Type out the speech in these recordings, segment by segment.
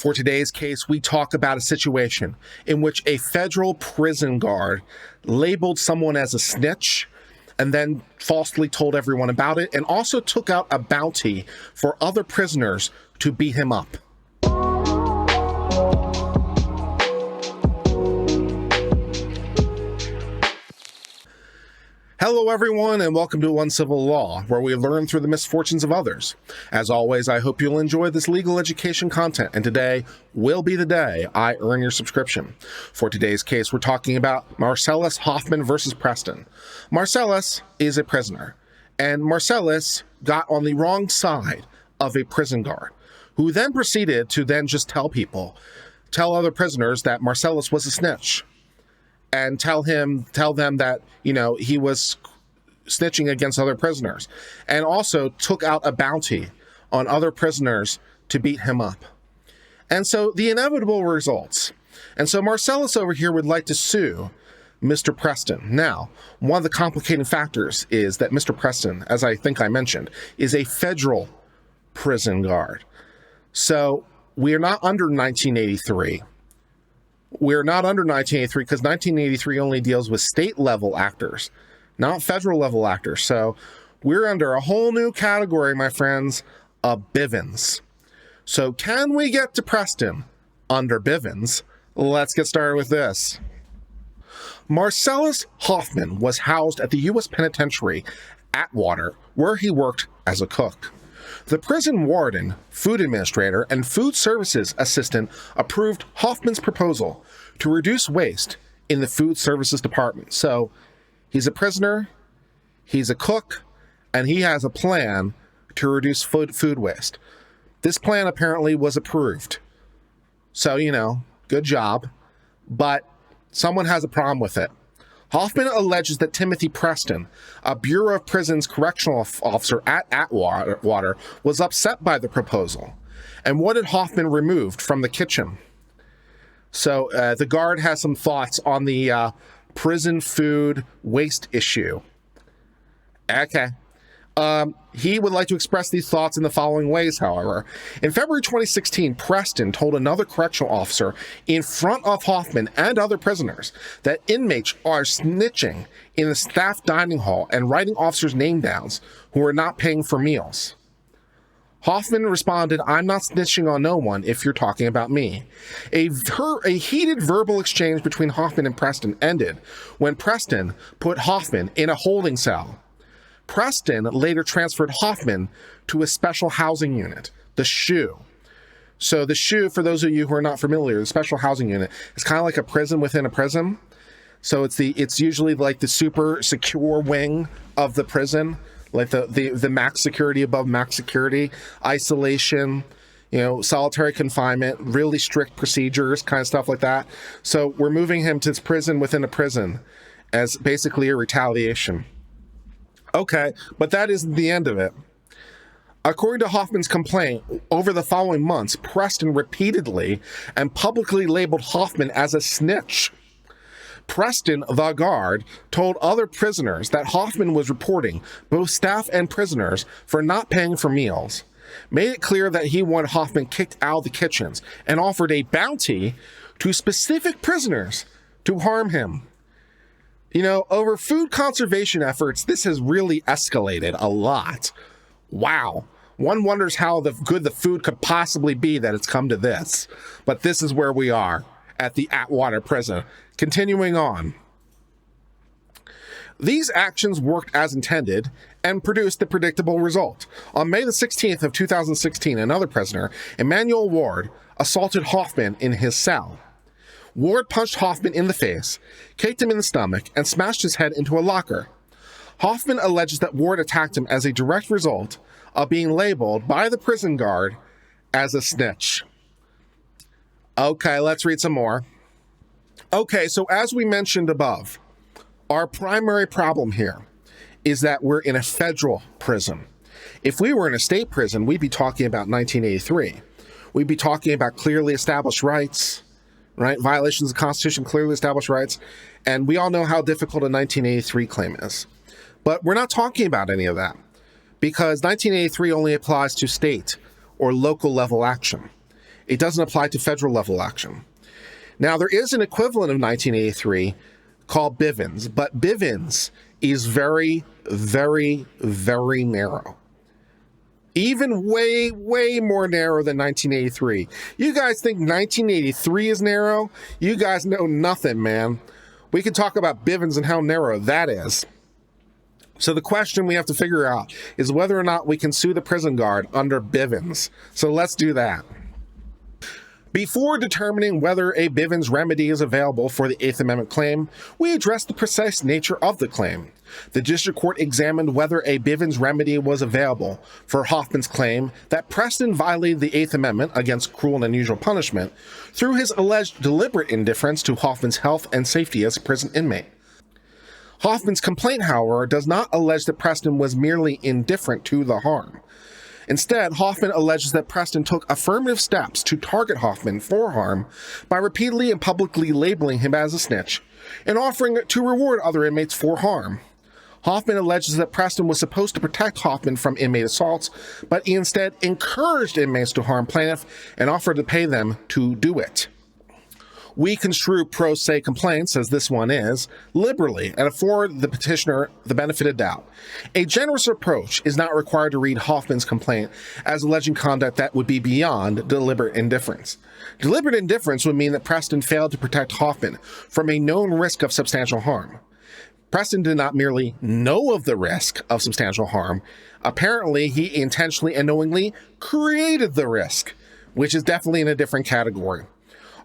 For today's case, we talk about a situation in which a federal prison guard labeled someone as a snitch and then falsely told everyone about it, and also took out a bounty for other prisoners to beat him up. Hello, everyone, and welcome to Uncivil Law, where we learn through the misfortunes of others. As always, I hope you'll enjoy this legal education content, and today will be the day I earn your subscription. For today's case, we're talking about Marcellus Hoffman versus Preston. Marcellus is a prisoner, and Marcellus got on the wrong side of a prison guard, who then proceeded to then just tell other prisoners that Marcellus was a snitch. And tell them that, he was snitching against other prisoners, and also took out a bounty on other prisoners to beat him up. And so the inevitable results. And so Marcellus over here would like to sue Mr. Preston. Now, one of the complicating factors is that Mr. Preston, as I think I mentioned, is a federal prison guard. So we are not under 1983. We're not under 1983 because 1983 only deals with state level actors, not federal level actors. So we're under a whole new category, my friends, of Bivens. So can we get to Preston under Bivens? Let's get started with this. Marcellus Hoffman was housed at the U.S. Penitentiary Atwater, where he worked as a cook. The prison warden, food administrator, and food services assistant approved Hoffman's proposal to reduce waste in the food services department. So he's a prisoner, he's a cook, and he has a plan to reduce food waste. This plan apparently was approved. So, good job. But someone has a problem with it. Hoffman alleges that Timothy Preston, a Bureau of Prisons correctional officer at Atwater, was upset by the proposal and wanted Hoffman removed from the kitchen. So the guard has some thoughts on the prison food waste issue. Okay. He would like to express these thoughts in the following ways, however. In February 2016, Preston told another correctional officer in front of Hoffman and other prisoners that inmates are snitching in the staff dining hall and writing officers' name downs who are not paying for meals. Hoffman responded, "I'm not snitching on no one if you're talking about me." A heated verbal exchange between Hoffman and Preston ended when Preston put Hoffman in a holding cell. Preston later transferred Hoffman to a special housing unit, the SHU. So the SHU, for those of you who are not familiar, the special housing unit is kind of like a prison within a prison. So it's usually like the super secure wing of the prison, like the max security above max security, isolation, solitary confinement, really strict procedures, kind of stuff like that. So we're moving him to this prison within a prison as basically a retaliation. Okay, but that isn't the end of it. According to Hoffman's complaint, over the following months, Preston repeatedly and publicly labeled Hoffman as a snitch. Preston, the guard, told other prisoners that Hoffman was reporting both staff and prisoners for not paying for meals, made it clear that he wanted Hoffman kicked out of the kitchens, and offered a bounty to specific prisoners to harm him. Over food conservation efforts, this has really escalated a lot. Wow. One wonders how good the food could possibly be that it's come to this. But this is where we are at the Atwater prison. Continuing on. These actions worked as intended and produced the predictable result. On May the 16th of 2016, another prisoner, Emmanuel Ward, assaulted Hoffman in his cell. Ward punched Hoffman in the face, kicked him in the stomach, and smashed his head into a locker. Hoffman alleges that Ward attacked him as a direct result of being labeled by the prison guard as a snitch. Okay, let's read some more. Okay, so as we mentioned above, our primary problem here is that we're in a federal prison. If we were in a state prison, we'd be talking about 1983. We'd be talking about clearly established rights, right? Violations of the Constitution, clearly established rights. And we all know how difficult a 1983 claim is. But we're not talking about any of that because 1983 only applies to state or local level action. It doesn't apply to federal level action. Now, there is an equivalent of 1983 called Bivens, but Bivens is very, very, very narrow. Even way, way more narrow than 1983. You guys think 1983 is narrow? You guys know nothing, man. We can talk about Bivens and how narrow that is. So the question we have to figure out is whether or not we can sue the prison guard under Bivens. So let's do that. Before determining whether a Bivens remedy is available for the Eighth Amendment claim, we address the precise nature of the claim. The district court examined whether a Bivens remedy was available for Hoffman's claim that Preston violated the Eighth Amendment against cruel and unusual punishment through his alleged deliberate indifference to Hoffman's health and safety as a prison inmate. Hoffman's complaint, however, does not allege that Preston was merely indifferent to the harm. Instead, Hoffman alleges that Preston took affirmative steps to target Hoffman for harm by repeatedly and publicly labeling him as a snitch and offering to reward other inmates for harm. Hoffman alleges that Preston was supposed to protect Hoffman from inmate assaults, but he instead encouraged inmates to harm plaintiff and offered to pay them to do it. We construe pro se complaints, as this one is, liberally and afford the petitioner the benefit of doubt. A generous approach is not required to read Hoffman's complaint as alleging conduct that would be beyond deliberate indifference. Deliberate indifference would mean that Preston failed to protect Hoffman from a known risk of substantial harm. Preston did not merely know of the risk of substantial harm. Apparently, he intentionally and knowingly created the risk, which is definitely in a different category.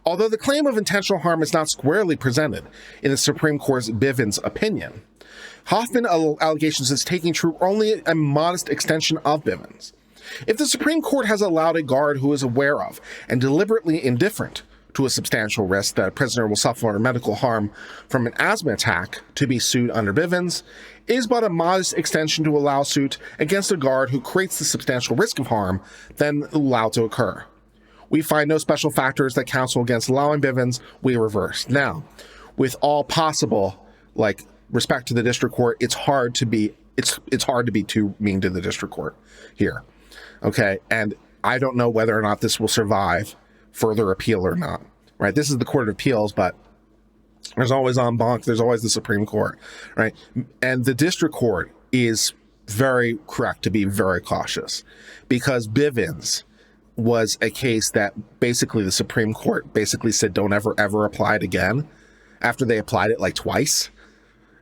Although the claim of intentional harm is not squarely presented in the Supreme Court's Bivens opinion, Hoffman allegations is taking true only a modest extension of Bivens. If the Supreme Court has allowed a guard who is aware of and deliberately indifferent to a substantial risk that a prisoner will suffer medical harm from an asthma attack to be sued under Bivens, it is but a modest extension to allow suit against a guard who creates the substantial risk of harm then allowed to occur. We find no special factors that counsel against allowing Bivens. We reverse. Now, with all possible, respect to the district court, it's hard to be too mean to the district court here. Okay, and I don't know whether or not this will survive further appeal or not. Right? This is the Court of Appeals, but there's always en banc. There's always the Supreme Court. Right? And the district court is very correct to be very cautious because Bivens was a case that basically the Supreme Court basically said don't ever apply it again after they applied it twice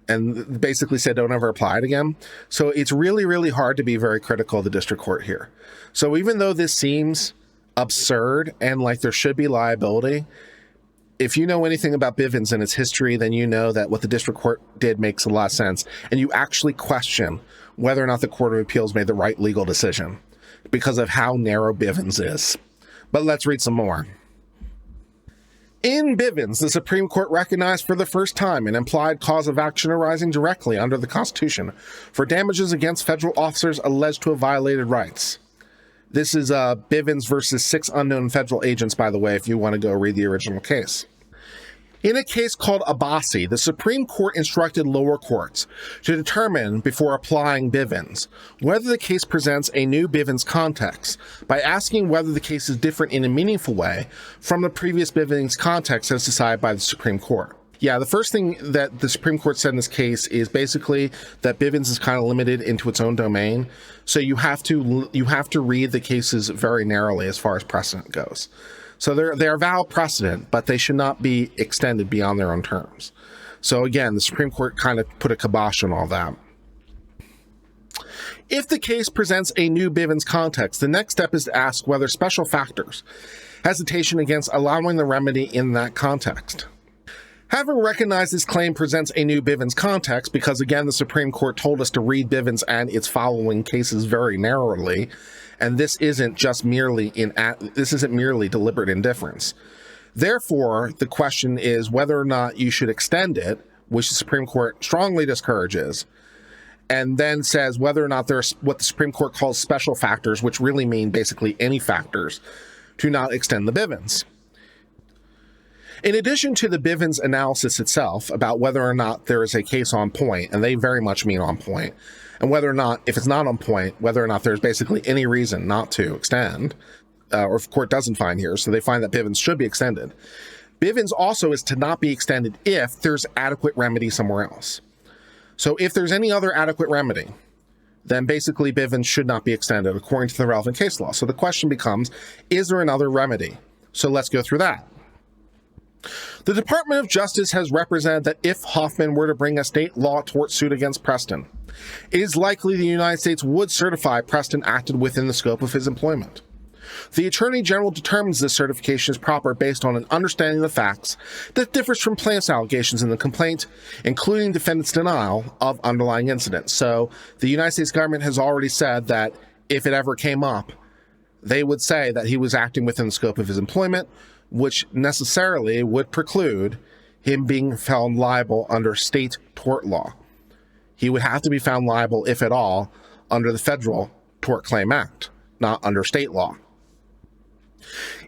and basically said don't ever apply it again. So it's really, really hard to be very critical of the district court here. So even though this seems absurd and there should be liability, if you know anything about Bivens and its history, then you know that what the district court did makes a lot of sense. And you actually question whether or not the Court of Appeals made the right legal decision because of how narrow Bivens is. But let's read some more. In Bivens, the Supreme Court recognized for the first time an implied cause of action arising directly under the Constitution for damages against federal officers alleged to have violated rights. This is Bivens versus 6 unknown federal agents, by the way, if you want to go read the original case. In a case called Abbasi, the Supreme Court instructed lower courts to determine, before applying Bivens, whether the case presents a new Bivens context by asking whether the case is different in a meaningful way from the previous Bivens context as decided by the Supreme Court. Yeah, the first thing that the Supreme Court said in this case is basically that Bivens is kind of limited into its own domain, so you have to read the cases very narrowly as far as precedent goes. So they're valid precedent, but they should not be extended beyond their own terms. So again, the Supreme Court kind of put a kibosh on all that. If the case presents a new Bivens context, the next step is to ask whether special factors, hesitation against allowing the remedy in that context. Having recognized this claim presents a new Bivens context, because again, the Supreme Court told us to read Bivens and its following cases very narrowly, and this isn't merely deliberate indifference. Therefore, the question is whether or not you should extend it, which the Supreme Court strongly discourages, and then says whether or not there's what the Supreme Court calls special factors, which really mean basically any factors, to not extend the Bivens. In addition to the Bivens analysis itself about whether or not there is a case on point, and they very much mean on point, and whether or not, if it's not on point, whether or not there's basically any reason not to extend, or if the court doesn't find here, so they find that Bivens should be extended. Bivens also is to not be extended if there's adequate remedy somewhere else. So if there's any other adequate remedy, then basically Bivens should not be extended according to the relevant case law. So the question becomes, is there another remedy? So let's go through that. The Department of Justice has represented that if Hoffman were to bring a state law tort suit against Preston, it is likely the United States would certify Preston acted within the scope of his employment. The Attorney General determines this certification is proper based on an understanding of the facts that differs from plaintiff's allegations in the complaint, including defendant's denial of underlying incidents. So the United States government has already said that if it ever came up, they would say that he was acting within the scope of his employment, which necessarily would preclude him being found liable under state tort law. He would have to be found liable, if at all, under the Federal Tort Claim Act, not under state law.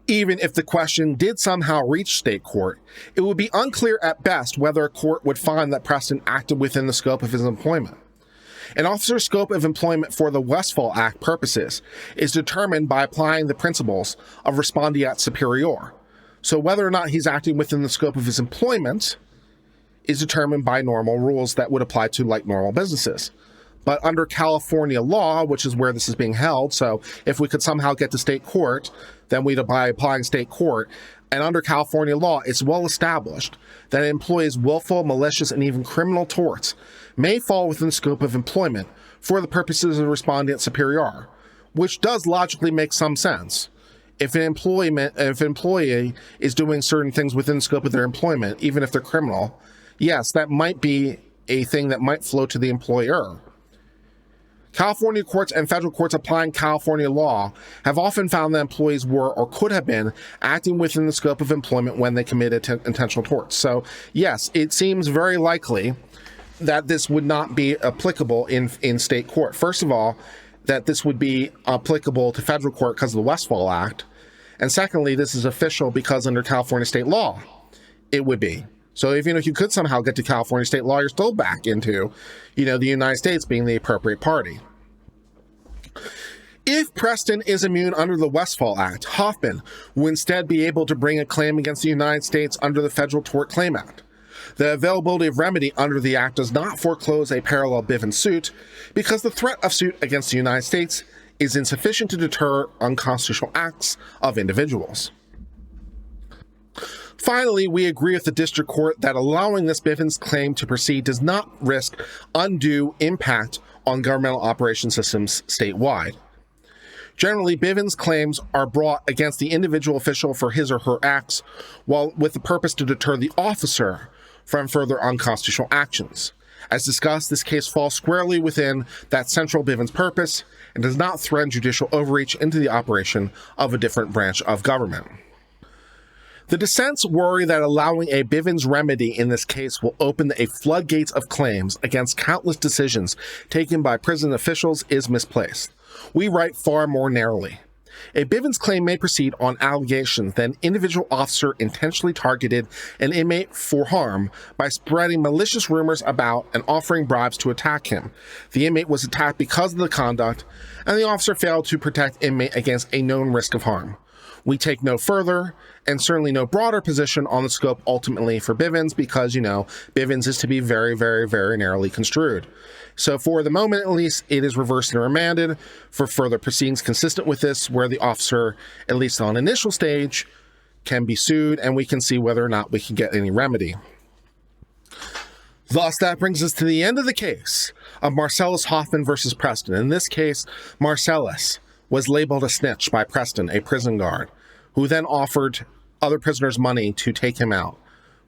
Even if the question did somehow reach state court, it would be unclear at best whether a court would find that Preston acted within the scope of his employment. An officer's scope of employment for the Westfall Act purposes is determined by applying the principles of respondeat superior. So whether or not he's acting within the scope of his employment is determined by normal rules that would apply to like normal businesses. But under California law, which is where this is being held, so if we could somehow get to state court, then we'd by applying state court. And under California law, it's well established that an employee's willful, malicious, and even criminal torts may fall within the scope of employment for the purposes of respondeat superior, which does logically make some sense. If an employee is doing certain things within the scope of their employment, even if they're criminal, yes, that might be a thing that might flow to the employer. California courts and federal courts applying California law have often found that employees were or could have been acting within the scope of employment when they committed intentional torts. So yes, it seems very likely that this would not be applicable in state court. First of all, that this would be applicable to federal court because of the Westfall Act. And secondly, this is official because under California state law, it would be. So if you could somehow get to California state law, you're still back into, the United States being the appropriate party. If Preston is immune under the Westfall Act, Hoffman will instead be able to bring a claim against the United States under the Federal Tort Claim Act. The availability of remedy under the Act does not foreclose a parallel Bivens suit because the threat of suit against the United States is insufficient to deter unconstitutional acts of individuals. Finally, we agree with the district court that allowing this Bivens claim to proceed does not risk undue impact on governmental operation systems statewide. Generally, Bivens claims are brought against the individual official for his or her acts, while with the purpose to deter the officer from further unconstitutional actions. As discussed, this case falls squarely within that central Bivens purpose and does not threaten judicial overreach into the operation of a different branch of government. The dissents worry that allowing a Bivens remedy in this case will open a floodgates of claims against countless decisions taken by prison officials is misplaced. We write far more narrowly. A Bivens claim may proceed on allegations that an individual officer intentionally targeted an inmate for harm by spreading malicious rumors about and offering bribes to attack him. The inmate was attacked because of the conduct, and the officer failed to protect inmate against a known risk of harm. We take no further and certainly no broader position on the scope ultimately for Bivens because, Bivens is to be very, very, very narrowly construed. So for the moment, at least, it is reversed and remanded for further proceedings consistent with this, where the officer, at least on initial stage, can be sued and we can see whether or not we can get any remedy. Thus, that brings us to the end of the case of Marcellus Hoffman versus Preston. In this case, Marcellus was labeled a snitch by Preston, a prison guard, who then offered other prisoners money to take him out,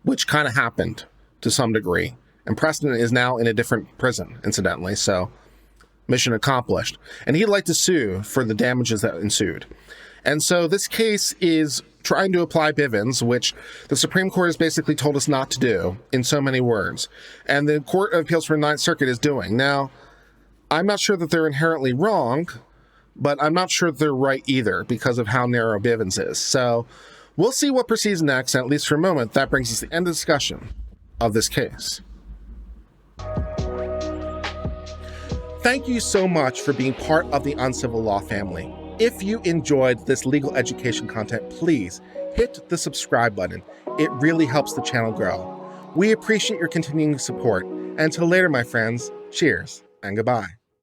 which kind of happened to some degree. And Preston is now in a different prison, incidentally, so mission accomplished. And he'd like to sue for the damages that ensued. And so this case is trying to apply Bivens, which the Supreme Court has basically told us not to do in so many words. And the Court of Appeals for the Ninth Circuit is doing. Now, I'm not sure that they're inherently wrong, but I'm not sure that they're right either because of how narrow Bivens is. So we'll see what proceeds next, and at least for a moment, that brings us to the end of discussion of this case. Thank you so much for being part of the Uncivil Law family. If you enjoyed this legal education content, please hit the subscribe button. It really helps the channel grow. We appreciate your continuing support. And until later, my friends, cheers and goodbye.